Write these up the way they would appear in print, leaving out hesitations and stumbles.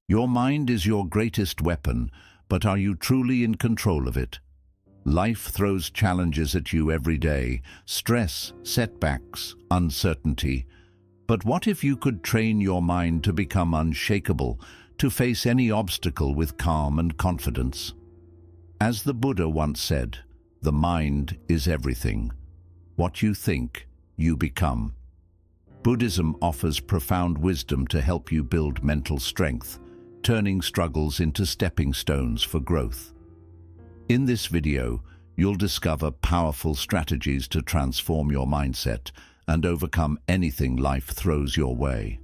Your mind is your greatest weapon, but are you truly in control of it? Life throws challenges at you every day: stress, setbacks, uncertainty. But what if you could train your mind to become unshakable, to face any obstacle with calm and confidence? As the Buddha once said, the mind is everything. What you think, you become. Buddhism offers profound wisdom to help you build mental strength, turning struggles into stepping stones for growth. In this video, you'll discover powerful strategies to transform your mindset and overcome anything life throws your way.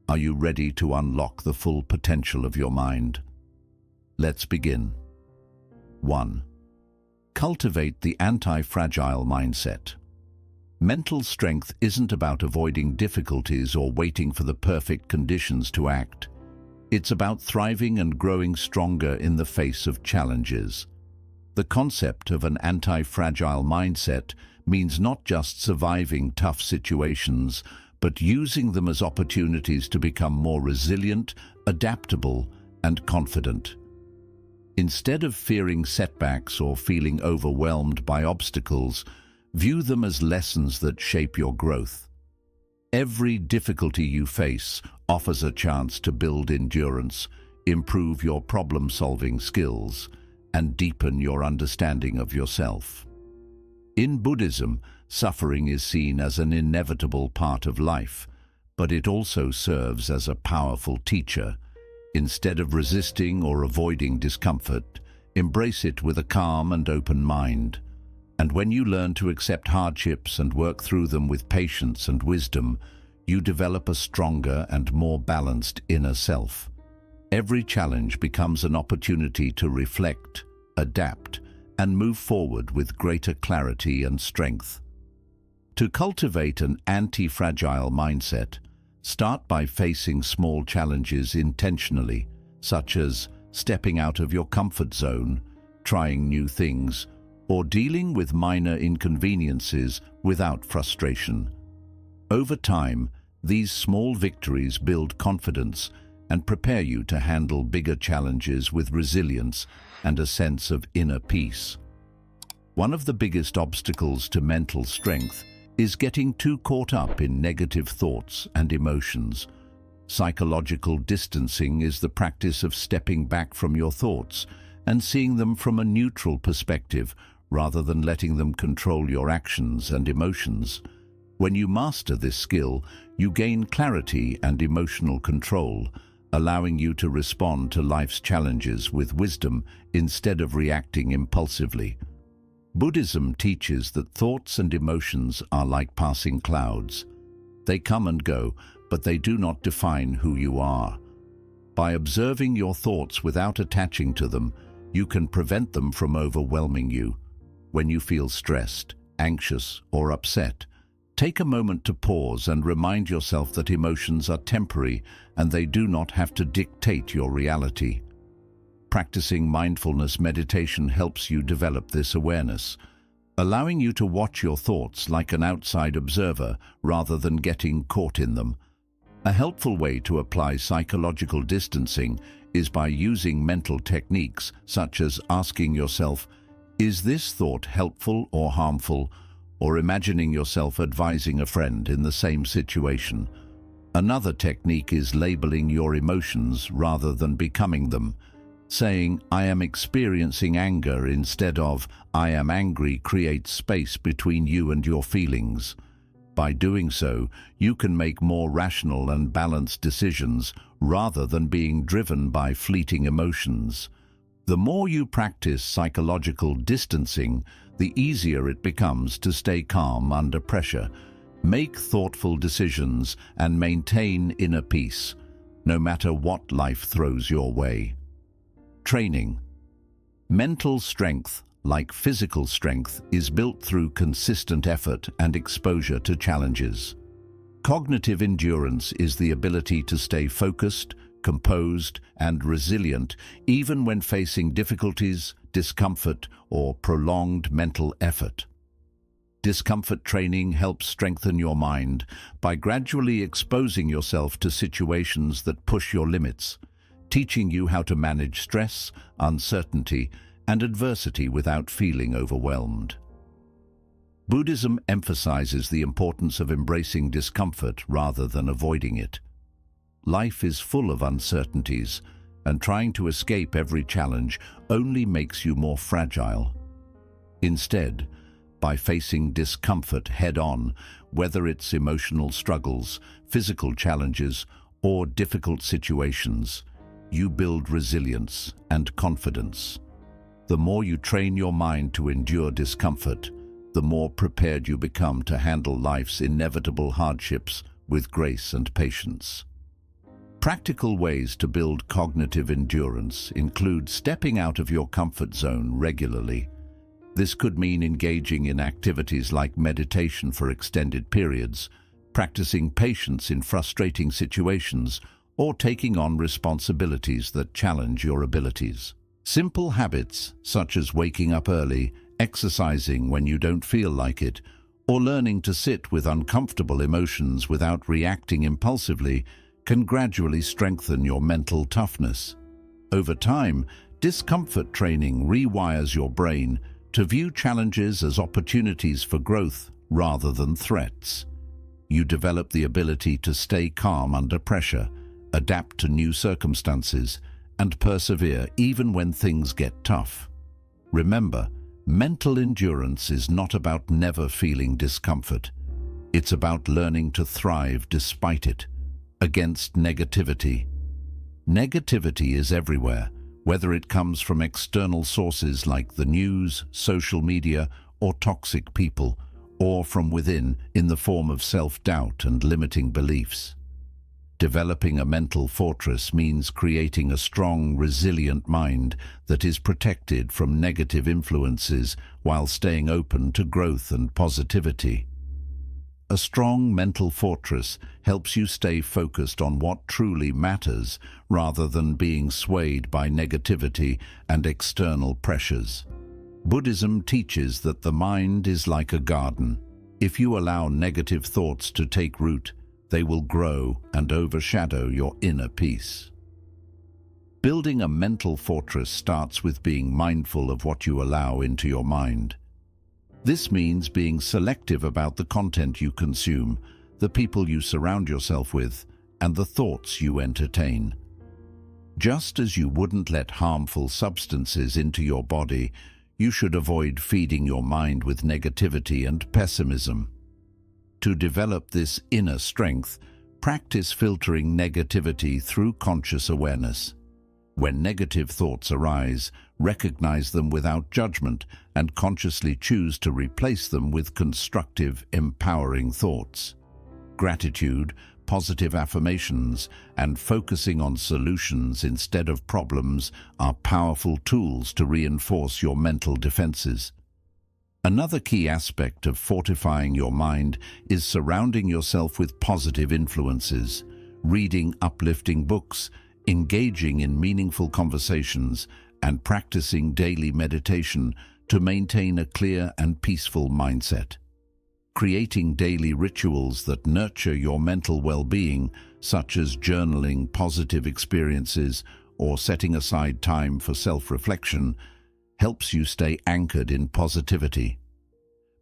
Are you ready to unlock the full potential of your mind? Let's begin. 1. Cultivate the anti-fragile mindset. Mental strength isn't about avoiding difficulties or waiting for the perfect conditions to act. It's about thriving and growing stronger in the face of challenges. The concept of an anti-fragile mindset means not just surviving tough situations, but using them as opportunities to become more resilient, adaptable, and confident. Instead of fearing setbacks or feeling overwhelmed by obstacles, view them as lessons that shape your growth. Every difficulty you face offers a chance to build endurance, improve your problem-solving skills, and deepen your understanding of yourself. In Buddhism, suffering is seen as an inevitable part of life, but it also serves as a powerful teacher. Instead of resisting or avoiding discomfort, embrace it with a calm and open mind. And when you learn to accept hardships and work through them with patience and wisdom, you develop a stronger and more balanced inner self. Every challenge becomes an opportunity to reflect, adapt, and move forward with greater clarity and strength. To cultivate an anti-fragile mindset, start by facing small challenges intentionally, such as stepping out of your comfort zone, trying new things, or dealing with minor inconveniences without frustration. Over time, these small victories build confidence and prepare you to handle bigger challenges with resilience and a sense of inner peace. One of the biggest obstacles to mental strength is getting too caught up in negative thoughts and emotions. Psychological distancing is the practice of stepping back from your thoughts and seeing them from a neutral perspective rather than letting them control your actions and emotions. When you master this skill, you gain clarity and emotional control, allowing you to respond to life's challenges with wisdom instead of reacting impulsively. Buddhism teaches that thoughts and emotions are like passing clouds. They come and go, but they do not define who you are. By observing your thoughts without attaching to them, you can prevent them from overwhelming you. When you feel stressed, anxious, or upset, take a moment to pause and remind yourself that emotions are temporary and they do not have to dictate your reality. Practicing mindfulness meditation helps you develop this awareness, allowing you to watch your thoughts like an outside observer rather than getting caught in them. A helpful way to apply psychological distancing is by using mental techniques such as asking yourself, "Is this thought helpful or harmful?" or imagining yourself advising a friend in the same situation. Another technique is labeling your emotions rather than becoming them. Saying, "I am experiencing anger" instead of "I am angry" creates space between you and your feelings. By doing so, you can make more rational and balanced decisions rather than being driven by fleeting emotions. The more you practice psychological distancing, the easier it becomes to stay calm under pressure, make thoughtful decisions, and maintain inner peace, no matter what life throws your way. Training. Mental strength, like physical strength, is built through consistent effort and exposure to challenges. Cognitive endurance is the ability to stay focused, composed, and resilient even when facing difficulties, discomfort, or prolonged mental effort. Discomfort training helps strengthen your mind by gradually exposing yourself to situations that push your limits. teaching you how to manage stress, uncertainty, and adversity without feeling overwhelmed. Buddhism emphasizes the importance of embracing discomfort rather than avoiding it. Life is full of uncertainties, and trying to escape every challenge only makes you more fragile. Instead, by facing discomfort head-on, whether it's emotional struggles, physical challenges, or difficult situations, you build resilience and confidence. The more you train your mind to endure discomfort, the more prepared you become to handle life's inevitable hardships with grace and patience. Practical ways to build cognitive endurance include stepping out of your comfort zone regularly. This could mean engaging in activities like meditation for extended periods, practicing patience in frustrating situations, or taking on responsibilities that challenge your abilities. Simple habits, such as waking up early, exercising when you don't feel like it, or learning to sit with uncomfortable emotions without reacting impulsively, can gradually strengthen your mental toughness. Over time, discomfort training rewires your brain to view challenges as opportunities for growth rather than threats. You develop the ability to stay calm under pressure, adapt to new circumstances, and persevere even when things get tough. Remember, mental endurance is not about never feeling discomfort. It's about learning to thrive despite it, against negativity. Negativity is everywhere, whether it comes from external sources like the news, social media, or toxic people, or from within in the form of self-doubt and limiting beliefs. Developing a mental fortress means creating a strong, resilient mind that is protected from negative influences while staying open to growth and positivity. A strong mental fortress helps you stay focused on what truly matters rather than being swayed by negativity and external pressures. Buddhism teaches that the mind is like a garden. If you allow negative thoughts to take root, they will grow and overshadow your inner peace. Building a mental fortress starts with being mindful of what you allow into your mind. This means being selective about the content you consume, the people you surround yourself with, and the thoughts you entertain. Just as you wouldn't let harmful substances into your body, you should avoid feeding your mind with negativity and pessimism. To develop this inner strength, practice filtering negativity through conscious awareness. When negative thoughts arise, recognize them without judgment and consciously choose to replace them with constructive, empowering thoughts. Gratitude, positive affirmations, and focusing on solutions instead of problems are powerful tools to reinforce your mental defenses. Another key aspect of fortifying your mind is surrounding yourself with positive influences, reading uplifting books, engaging in meaningful conversations, and practicing daily meditation to maintain a clear and peaceful mindset. Creating daily rituals that nurture your mental well-being, such as journaling positive experiences or setting aside time for self-reflection, helps you stay anchored in positivity.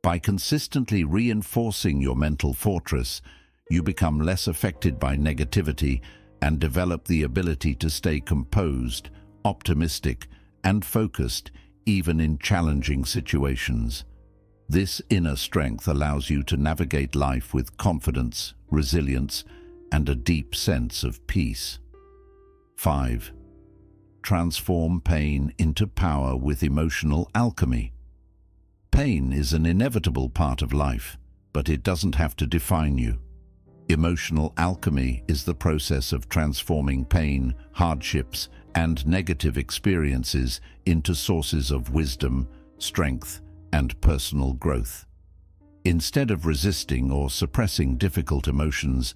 By consistently reinforcing your mental fortress, you become less affected by negativity and develop the ability to stay composed, optimistic, and focused even in challenging situations. This inner strength allows you to navigate life with confidence, resilience, and a deep sense of peace. 5. Transform pain into power with emotional alchemy. Pain is an inevitable part of life, but it doesn't have to define you. Emotional alchemy is the process of transforming pain, hardships, and negative experiences into sources of wisdom, strength, and personal growth. Instead of resisting or suppressing difficult emotions,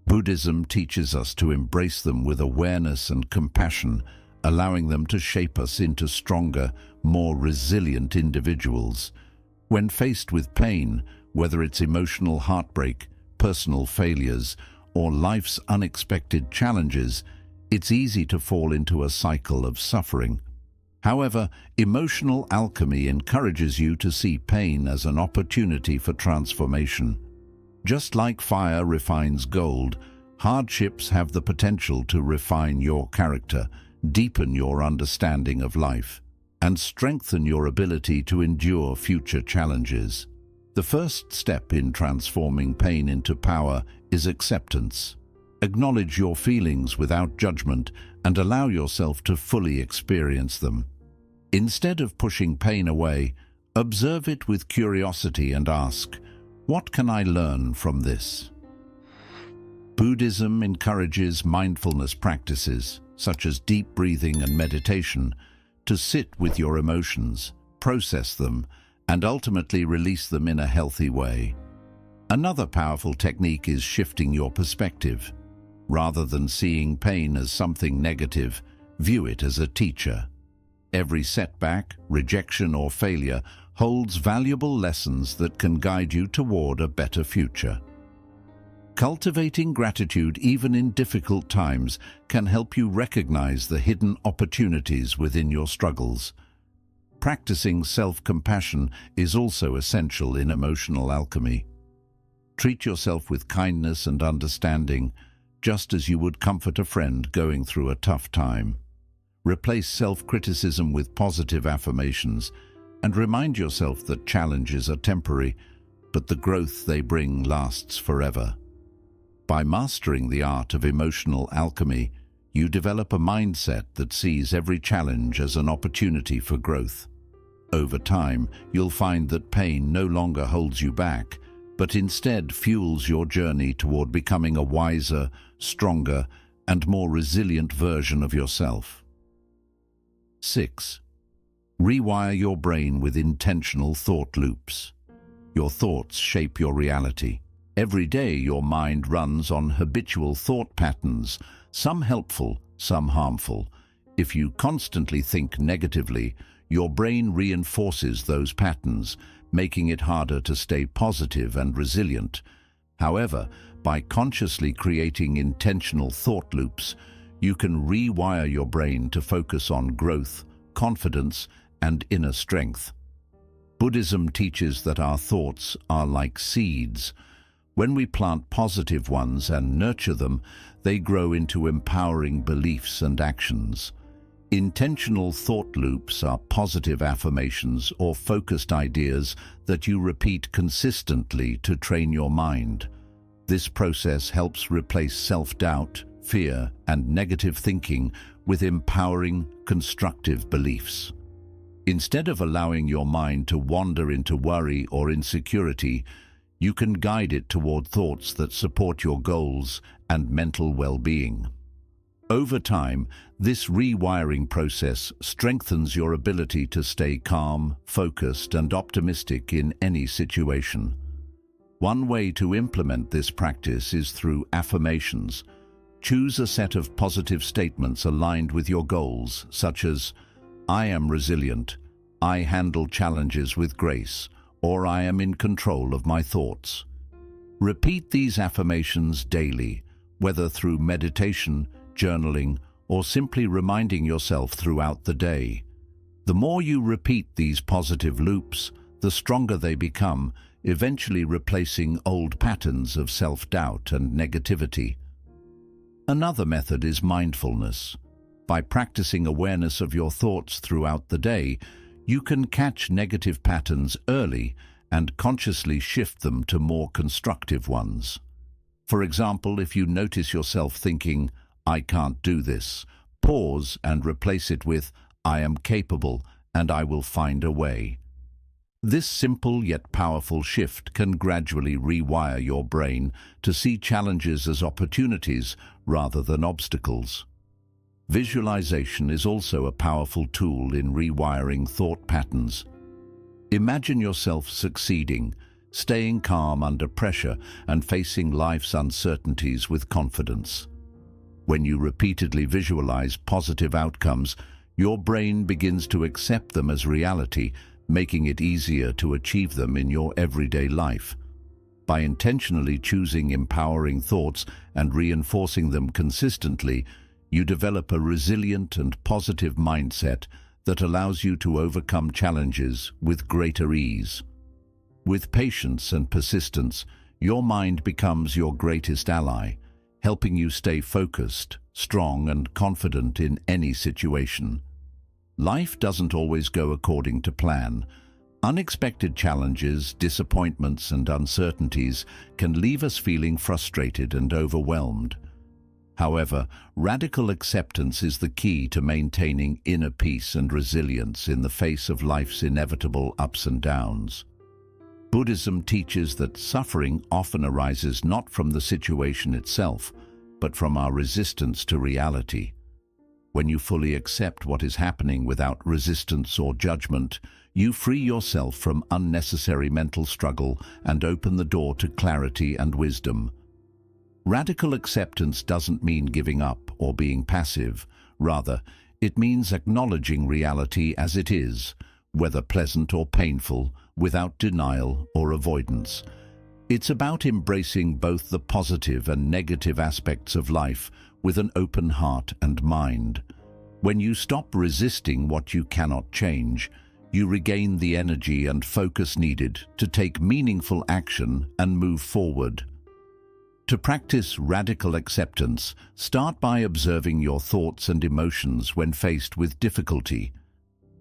Buddhism teaches us to embrace them with awareness and compassion, allowing them to shape us into stronger, more resilient individuals. When faced with pain, whether it's emotional heartbreak, personal failures, or life's unexpected challenges, It's easy to fall into a cycle of suffering. However, emotional alchemy encourages you to see pain as an opportunity for transformation. Just like fire refines gold, hardships have the potential to refine your character, deepen your understanding of life, and strengthen your ability to endure future challenges. The first step in transforming pain into power is acceptance. Acknowledge your feelings without judgment and allow yourself to fully experience them. Instead of pushing pain away, observe it with curiosity and ask, "What can I learn from this?" Buddhism encourages mindfulness practices, such as deep breathing and meditation, to sit with your emotions, process them, and ultimately release them in a healthy way. Another powerful technique is shifting your perspective. Rather than seeing pain as something negative, view it as a teacher. Every setback, rejection, or failure holds valuable lessons that can guide you toward a better future. Cultivating gratitude even in difficult times can help you recognize the hidden opportunities within your struggles. Practicing self-compassion is also essential in emotional alchemy. Treat yourself with kindness and understanding, just as you would comfort a friend going through a tough time. Replace self-criticism with positive affirmations and remind yourself that challenges are temporary, but the growth they bring lasts forever. By mastering the art of emotional alchemy, you develop a mindset that sees every challenge as an opportunity for growth. Over time, you'll find that pain no longer holds you back, but instead fuels your journey toward becoming a wiser, stronger, and more resilient version of yourself. 6. Rewire your brain with intentional thought loops. Your thoughts shape your reality. Every day your mind runs on habitual thought patterns, some helpful, some harmful. If you constantly think negatively, your brain reinforces those patterns, making it harder to stay positive and resilient. However, by consciously creating intentional thought loops, you can rewire your brain to focus on growth, confidence, and inner strength. Buddhism teaches that our thoughts are like seeds. When we plant positive ones and nurture them, they grow into empowering beliefs and actions. Intentional thought loops are positive affirmations or focused ideas that you repeat consistently to train your mind. This process helps replace self-doubt, fear, and negative thinking with empowering, constructive beliefs. Instead of allowing your mind to wander into worry or insecurity, you can guide it toward thoughts that support your goals and mental well-being. Over time, this rewiring process strengthens your ability to stay calm, focused, and optimistic in any situation. One way to implement this practice is through affirmations. Choose a set of positive statements aligned with your goals, such as, "I am resilient," "I handle challenges with grace," or "I am in control of my thoughts." Repeat these affirmations daily, whether through meditation, journaling, or simply reminding yourself throughout the day. The more you repeat these positive loops, the stronger they become, eventually replacing old patterns of self-doubt and negativity. Another method is mindfulness. By practicing awareness of your thoughts throughout the day, you can catch negative patterns early and consciously shift them to more constructive ones. For example, if you notice yourself thinking, "I can't do this," pause and replace it with, "I am capable and I will find a way." This simple yet powerful shift can gradually rewire your brain to see challenges as opportunities rather than obstacles. Visualization is also a powerful tool in rewiring thought patterns. Imagine yourself succeeding, staying calm under pressure, and facing life's uncertainties with confidence. When you repeatedly visualize positive outcomes, your brain begins to accept them as reality, making it easier to achieve them in your everyday life. By intentionally choosing empowering thoughts and reinforcing them consistently, You develop a resilient and positive mindset that allows you to overcome challenges with greater ease. With patience and persistence, your mind becomes your greatest ally, helping you stay focused, strong, and confident in any situation. Life doesn't always go according to plan. Unexpected challenges, disappointments, and uncertainties can leave us feeling frustrated and overwhelmed. However, radical acceptance is the key to maintaining inner peace and resilience in the face of life's inevitable ups and downs. Buddhism teaches that suffering often arises not from the situation itself, but from our resistance to reality. When you fully accept what is happening without resistance or judgment, you free yourself from unnecessary mental struggle and open the door to clarity and wisdom. Radical acceptance doesn't mean giving up or being passive. Rather, it means acknowledging reality as it is, whether pleasant or painful, without denial or avoidance. It's about embracing both the positive and negative aspects of life with an open heart and mind. When you stop resisting what you cannot change, you regain the energy and focus needed to take meaningful action and move forward. To practice radical acceptance, start by observing your thoughts and emotions when faced with difficulty.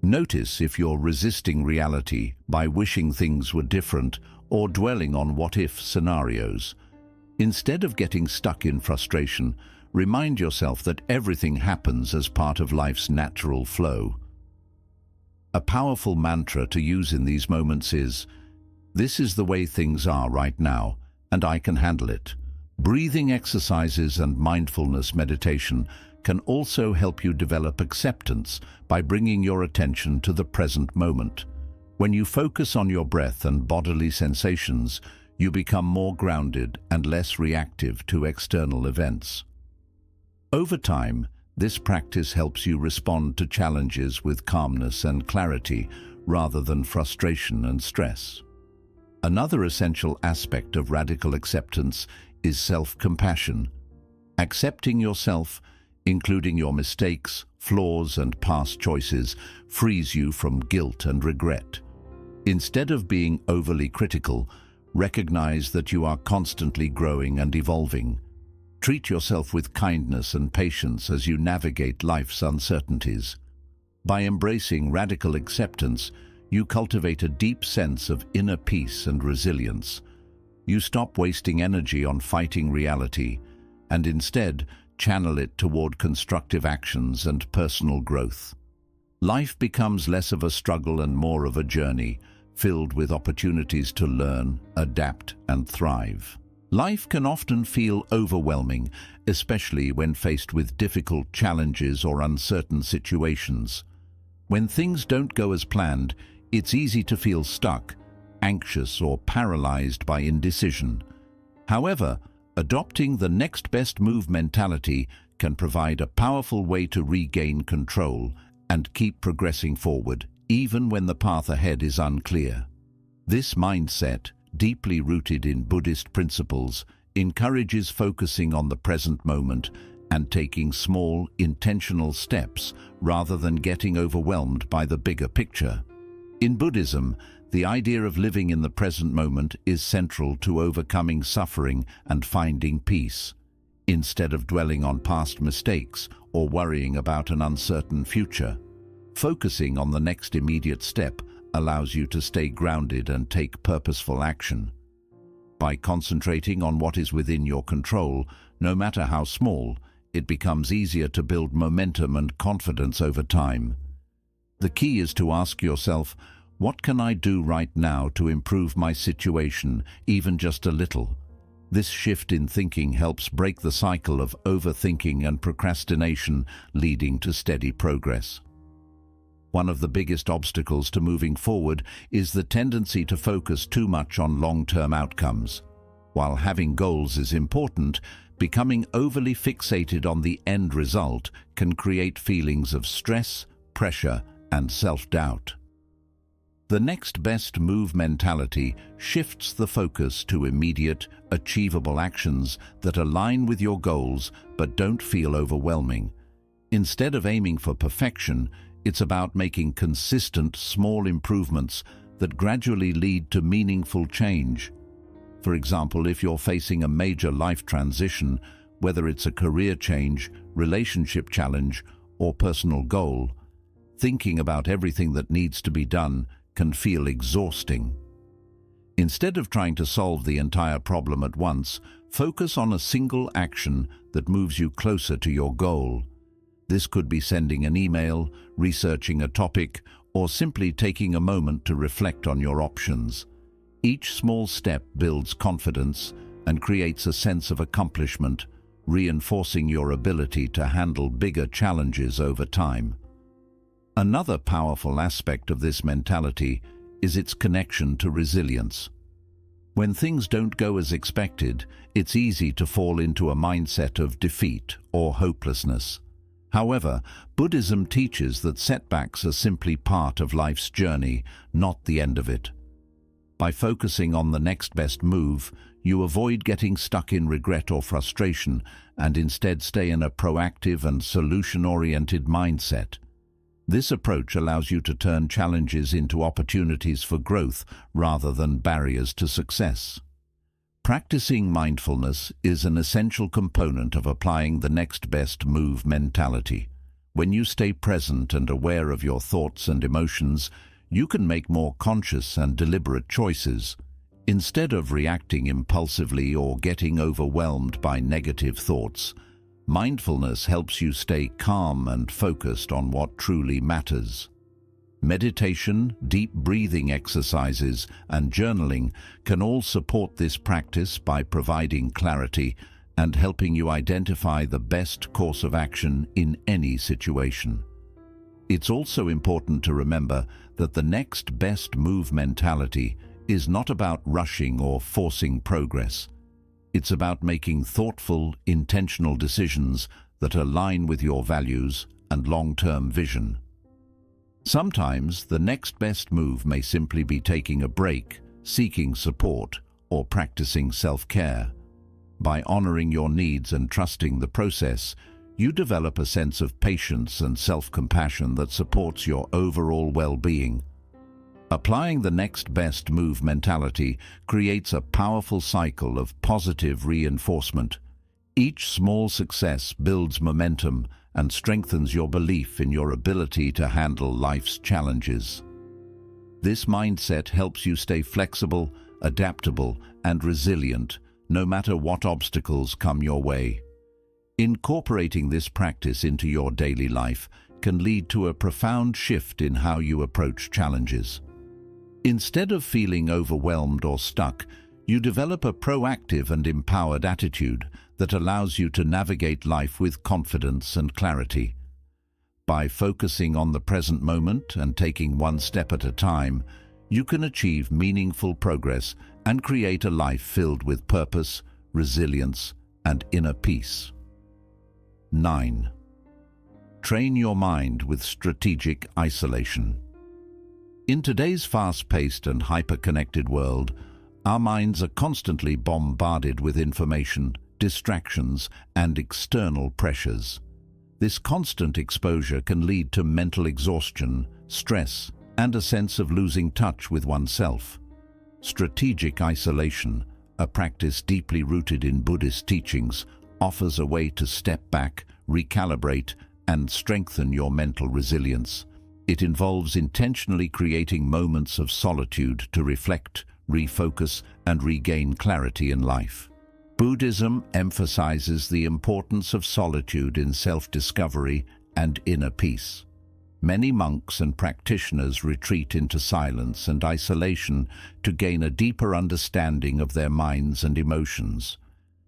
Notice if you're resisting reality by wishing things were different or dwelling on what-if scenarios. Instead of getting stuck in frustration, remind yourself that everything happens as part of life's natural flow. A powerful mantra to use in these moments is, "This is the way things are right now, and I can handle it." Breathing exercises and mindfulness meditation can also help you develop acceptance by bringing your attention to the present moment. When you focus on your breath and bodily sensations, you become more grounded and less reactive to external events. Over time, this practice helps you respond to challenges with calmness and clarity rather than frustration and stress. Another essential aspect of radical acceptance is self-compassion. Accepting yourself, including your mistakes, flaws, and past choices, frees you from guilt and regret. Instead of being overly critical, recognize that you are constantly growing and evolving. Treat yourself with kindness and patience as you navigate life's uncertainties. By embracing radical acceptance, you cultivate a deep sense of inner peace and resilience. You stop wasting energy on fighting reality and instead channel it toward constructive actions and personal growth. Life becomes less of a struggle and more of a journey, filled with opportunities to learn, adapt, and thrive. Life can often feel overwhelming, especially when faced with difficult challenges or uncertain situations. When things don't go as planned, it's easy to feel stuck, anxious, or paralyzed by indecision. However, adopting the next best move mentality can provide a powerful way to regain control and keep progressing forward, even when the path ahead is unclear. This mindset, deeply rooted in Buddhist principles, encourages focusing on the present moment and taking small, intentional steps rather than getting overwhelmed by the bigger picture. In Buddhism, the idea of living in the present moment is central to overcoming suffering and finding peace. Instead of dwelling on past mistakes or worrying about an uncertain future, focusing on the next immediate step allows you to stay grounded and take purposeful action. By concentrating on what is within your control, no matter how small, it becomes easier to build momentum and confidence over time. The key is to ask yourself, what can I do right now to improve my situation, even just a little? This shift in thinking helps break the cycle of overthinking and procrastination, leading to steady progress. One of the biggest obstacles to moving forward is the tendency to focus too much on long-term outcomes. While having goals is important, becoming overly fixated on the end result can create feelings of stress, pressure, and self-doubt. The next best move mentality shifts the focus to immediate, achievable actions that align with your goals but don't feel overwhelming. Instead of aiming for perfection, it's about making consistent, small improvements that gradually lead to meaningful change. For example, if you're facing a major life transition, whether it's a career change, relationship challenge, or personal goal, thinking about everything that needs to be done can feel exhausting. Instead of trying to solve the entire problem at once, focus on a single action that moves you closer to your goal. This could be sending an email, researching a topic, or simply taking a moment to reflect on your options. Each small step builds confidence and creates a sense of accomplishment, reinforcing your ability to handle bigger challenges over time. Another powerful aspect of this mentality is its connection to resilience. When things don't go as expected, it's easy to fall into a mindset of defeat or hopelessness. However, Buddhism teaches that setbacks are simply part of life's journey, not the end of it. By focusing on the next best move, you avoid getting stuck in regret or frustration and instead stay in a proactive and solution-oriented mindset. This approach allows you to turn challenges into opportunities for growth rather than barriers to success. Practicing mindfulness is an essential component of applying the next best move mentality. When you stay present and aware of your thoughts and emotions, you can make more conscious and deliberate choices. Instead of reacting impulsively or getting overwhelmed by negative thoughts, mindfulness helps you stay calm and focused on what truly matters. Meditation, deep breathing exercises, and journaling can all support this practice by providing clarity and helping you identify the best course of action in any situation. It's also important to remember that the next best move mentality is not about rushing or forcing progress. It's about making thoughtful, intentional decisions that align with your values and long-term vision. Sometimes the next best move may simply be taking a break, seeking support, or practicing self-care. By honoring your needs and trusting the process, you develop a sense of patience and self-compassion that supports your overall well-being. Applying the next best move mentality creates a powerful cycle of positive reinforcement. Each small success builds momentum and strengthens your belief in your ability to handle life's challenges. This mindset helps you stay flexible, adaptable, and resilient, no matter what obstacles come your way. Incorporating this practice into your daily life can lead to a profound shift in how you approach challenges. Instead of feeling overwhelmed or stuck, you develop a proactive and empowered attitude that allows you to navigate life with confidence and clarity. By focusing on the present moment and taking one step at a time, you can achieve meaningful progress and create a life filled with purpose, resilience, and inner peace. 9. Train your mind with strategic isolation. In today's fast-paced and hyper-connected world, our minds are constantly bombarded with information, distractions, and external pressures. This constant exposure can lead to mental exhaustion, stress, and a sense of losing touch with oneself. Strategic isolation, a practice deeply rooted in Buddhist teachings, offers a way to step back, recalibrate, and strengthen your mental resilience. It involves intentionally creating moments of solitude to reflect, refocus, and regain clarity in life. Buddhism emphasizes the importance of solitude in self-discovery and inner peace. Many monks and practitioners retreat into silence and isolation to gain a deeper understanding of their minds and emotions.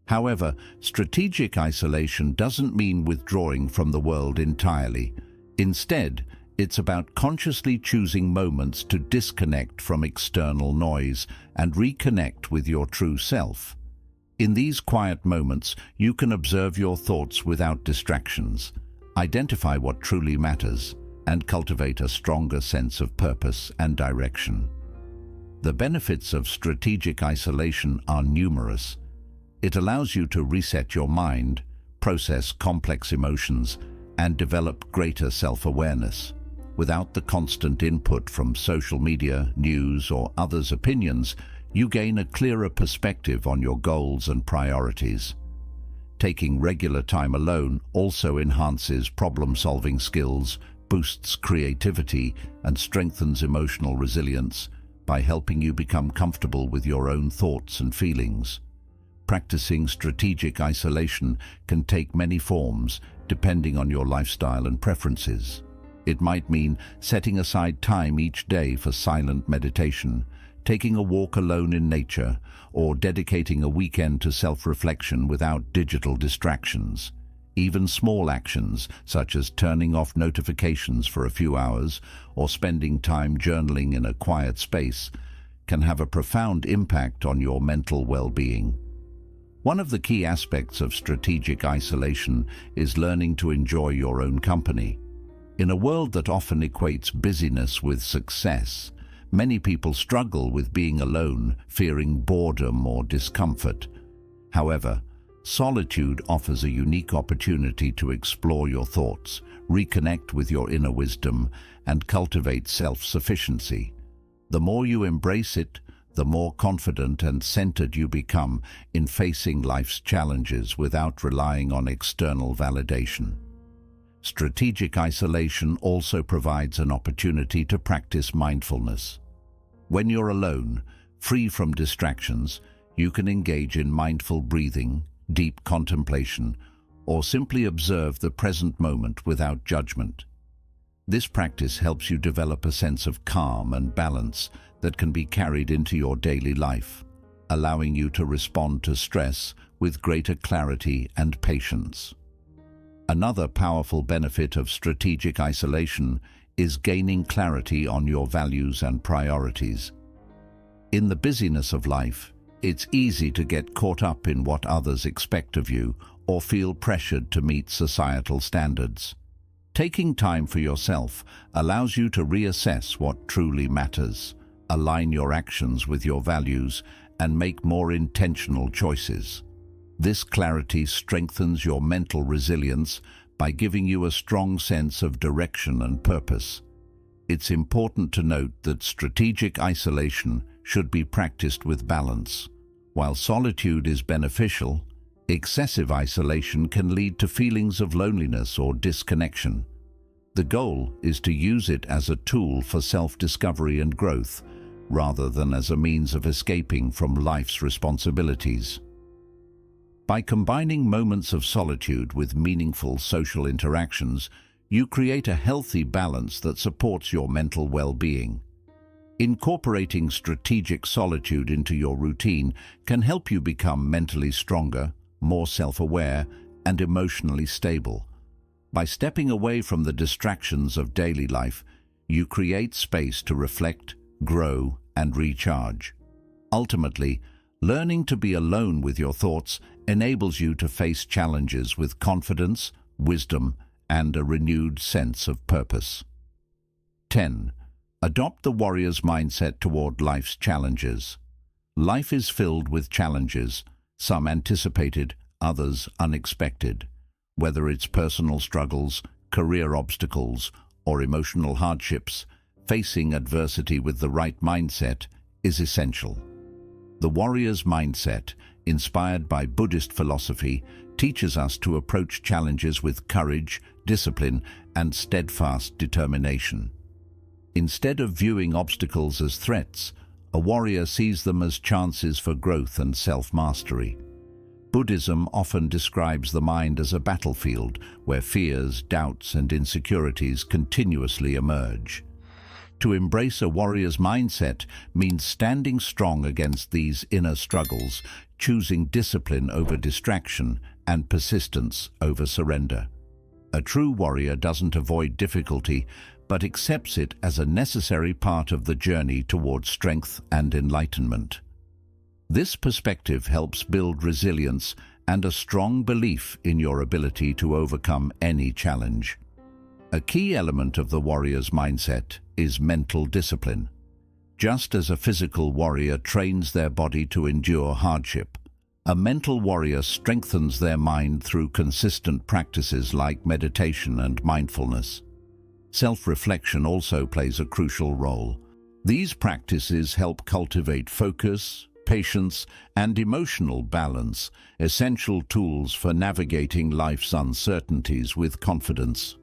However, strategic isolation doesn't mean withdrawing from the world entirely. Instead, it's about consciously choosing moments to disconnect from external noise and reconnect with your true self. In these quiet moments, you can observe your thoughts without distractions, identify what truly matters, and cultivate a stronger sense of purpose and direction. The benefits of strategic isolation are numerous. It allows you to reset your mind, process complex emotions, and develop greater self-awareness. Without the constant input from social media, news, or others' opinions, you gain a clearer perspective on your goals and priorities. Taking regular time alone also enhances problem-solving skills, boosts creativity, and strengthens emotional resilience by helping you become comfortable with your own thoughts and feelings. Practicing strategic isolation can take many forms, depending on your lifestyle and preferences. It might mean setting aside time each day for silent meditation, taking a walk alone in nature, or dedicating a weekend to self-reflection without digital distractions. Even small actions, such as turning off notifications for a few hours or spending time journaling in a quiet space, can have a profound impact on your mental well-being. One of the key aspects of strategic isolation is learning to enjoy your own company. In a world that often equates busyness with success, many people struggle with being alone, fearing boredom or discomfort. However, solitude offers a unique opportunity to explore your thoughts, reconnect with your inner wisdom, and cultivate self-sufficiency. The more you embrace it, the more confident and centered you become in facing life's challenges without relying on external validation. Strategic isolation also provides an opportunity to practice mindfulness. When you're alone, free from distractions, you can engage in mindful breathing, deep contemplation, or simply observe the present moment without judgment. This practice helps you develop a sense of calm and balance that can be carried into your daily life, allowing you to respond to stress with greater clarity and patience. Another powerful benefit of strategic isolation is gaining clarity on your values and priorities. In the busyness of life, it's easy to get caught up in what others expect of you or feel pressured to meet societal standards. Taking time for yourself allows you to reassess what truly matters, align your actions with your values, and make more intentional choices. This clarity strengthens your mental resilience by giving you a strong sense of direction and purpose. It's important to note that strategic isolation should be practiced with balance. While solitude is beneficial, excessive isolation can lead to feelings of loneliness or disconnection. The goal is to use it as a tool for self-discovery and growth, rather than as a means of escaping from life's responsibilities. By combining moments of solitude with meaningful social interactions, you create a healthy balance that supports your mental well-being. Incorporating strategic solitude into your routine can help you become mentally stronger, more self-aware, and emotionally stable. By stepping away from the distractions of daily life, you create space to reflect, grow, and recharge. Ultimately, learning to be alone with your thoughts enables you to face challenges with confidence, wisdom, and a renewed sense of purpose. 10. Adopt the warrior's mindset toward life's challenges. Life is filled with challenges, some anticipated, others unexpected. Whether it's personal struggles, career obstacles, or emotional hardships, facing adversity with the right mindset is essential. The warrior's mindset, inspired by Buddhist philosophy, teaches us to approach challenges with courage, discipline, and steadfast determination. Instead of viewing obstacles as threats, a warrior sees them as chances for growth and self-mastery. Buddhism often describes the mind as a battlefield where fears, doubts, and insecurities continuously emerge. To embrace a warrior's mindset means standing strong against these inner struggles, choosing discipline over distraction and persistence over surrender. A true warrior doesn't avoid difficulty, but accepts it as a necessary part of the journey towards strength and enlightenment. This perspective helps build resilience and a strong belief in your ability to overcome any challenge. A key element of the warrior's mindset is mental discipline. Just as a physical warrior trains their body to endure hardship, A mental warrior strengthens their mind through consistent practices like meditation and mindfulness. Self-reflection also plays a crucial role. These practices help cultivate focus, patience, and emotional balance, essential tools for navigating life's uncertainties with confidence.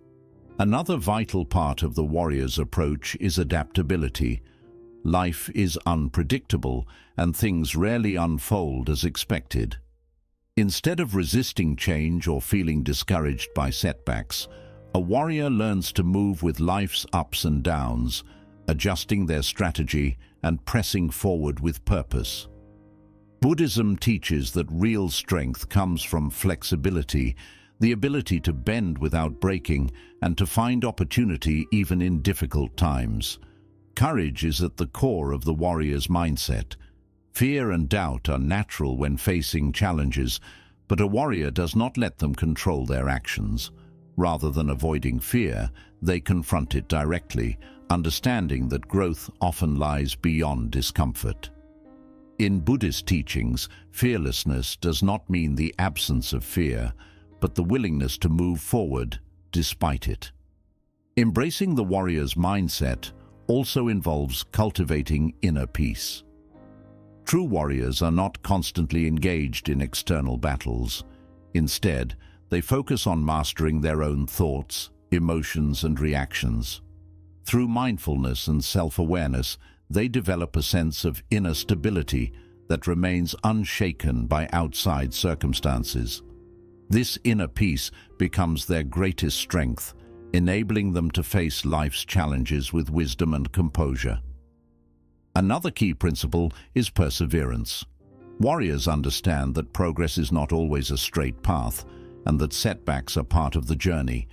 Another vital part of the warrior's approach is adaptability. Life is unpredictable, and things rarely unfold as expected. Instead of resisting change or feeling discouraged by setbacks, a warrior learns to move with life's ups and downs, adjusting their strategy and pressing forward with purpose. Buddhism teaches that real strength comes from flexibility, the ability to bend without breaking and to find opportunity even in difficult times. Courage is at the core of the warrior's mindset. Fear and doubt are natural when facing challenges, but a warrior does not let them control their actions. Rather than avoiding fear, they confront it directly, understanding that growth often lies beyond discomfort. In Buddhist teachings, fearlessness does not mean the absence of fear, but the willingness to move forward despite it. Embracing the warrior's mindset also involves cultivating inner peace. True warriors are not constantly engaged in external battles. Instead, they focus on mastering their own thoughts, emotions, and reactions. Through mindfulness and self-awareness, they develop a sense of inner stability that remains unshaken by outside circumstances. This inner peace becomes their greatest strength, enabling them to face life's challenges with wisdom and composure. Another key principle is perseverance. Warriors understand that progress is not always a straight path, and that setbacks are part of the journey.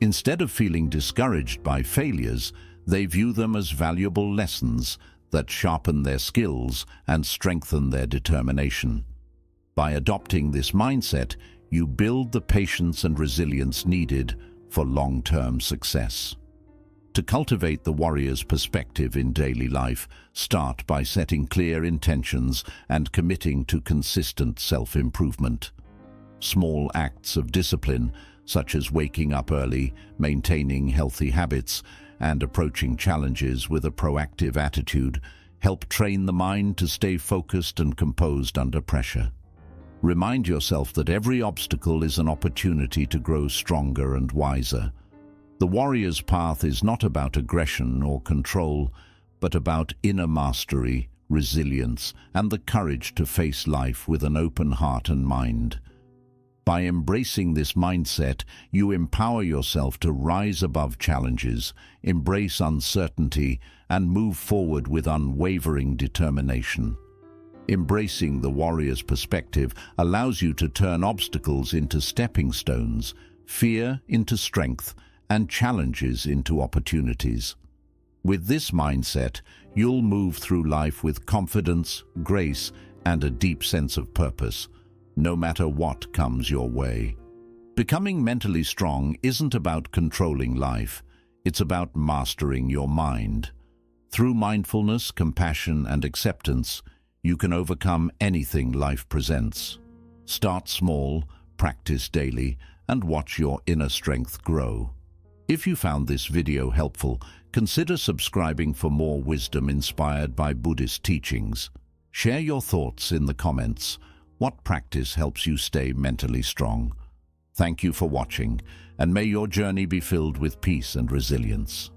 Instead of feeling discouraged by failures, they view them as valuable lessons that sharpen their skills and strengthen their determination. By adopting this mindset, you build the patience and resilience needed for long-term success. To cultivate the warrior's perspective in daily life, start by setting clear intentions and committing to consistent self-improvement. Small acts of discipline, such as waking up early, maintaining healthy habits, and approaching challenges with a proactive attitude, help train the mind to stay focused and composed under pressure. Remind yourself that every obstacle is an opportunity to grow stronger and wiser. The warrior's path is not about aggression or control, but about inner mastery, resilience, and the courage to face life with an open heart and mind. By embracing this mindset, you empower yourself to rise above challenges, embrace uncertainty, and move forward with unwavering determination. Embracing the warrior's perspective allows you to turn obstacles into stepping stones, fear into strength, and challenges into opportunities. With this mindset, you'll move through life with confidence, grace, and a deep sense of purpose, no matter what comes your way. Becoming mentally strong isn't about controlling life, it's about mastering your mind. Through mindfulness, compassion, and acceptance, you can overcome anything life presents. Start small, practice daily, and watch your inner strength grow. If you found this video helpful, consider subscribing for more wisdom inspired by Buddhist teachings. Share your thoughts in the comments. What practice helps you stay mentally strong? Thank you for watching, and may your journey be filled with peace and resilience.